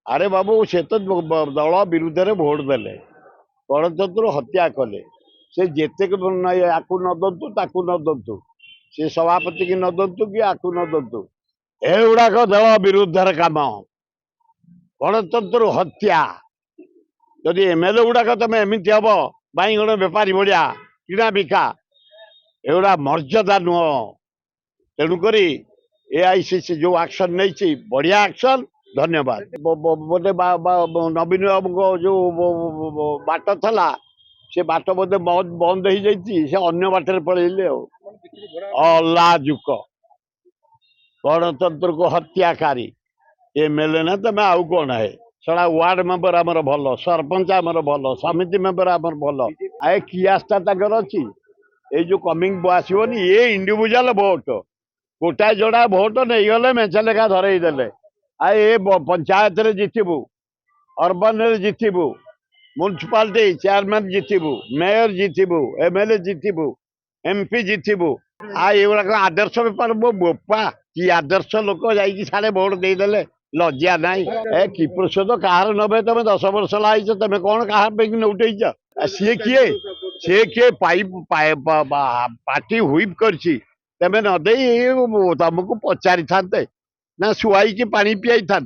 अरे बाबू से तो दल विरुद्ध रे भोट देले गणतंत्र हत्या कले से जेते याकू न दंतु ताकू न दंतु से सभापति की न दंतु कि आकू न दंतु एगुड़ाक दल विरुद्ध काम गणतंत्र हत्या जदि एमएलए गुड़ाक तुम एमती हम बैगण बेपारी भाया किणा बिका एगुड़ा मर्यादा नुह तेणुक एआईसीसी जो एक्शन नहीं बढ़िया एक्शन धन्यवाद बोधे नवीन बाबू को जो बाट था से बाट बोधे बंद हो से अन्य बाटर पलैले अलाजुक गणतंत्र को हत्याकारी एमएलए ना तुम आउ कौन है सड़ा वार्ड मेंबर आमर भल सरपंच आमर भल समिति मेंबर आमर भल आए कि आस्था तक अच्छी ये जो कमिंग आसोनी ये इंडिविजुअल भोट गोटाए जोड़ा भोट नहीं गले मेचा लेखा धरईदे आ ये पंचायत रे जितबू अर्बन रे जितबू म्युनिसिपालिटी चेयरमैन जितबू मेयर जितबू एमएलए जितबू एमपी जितबू आ ये आदर्श बेपार मो बोपा कि आदर्श लोक जाड़े भोट देदेले लज्जा नाई ए कि प्रतिशत कहार नबे तुम 10 वर्ष लाइच तुम कौन कहा उठेच सी किए पार्टी हुईप कर तुम नदे तुमको पचारि था ना शुआई पानी पियाई था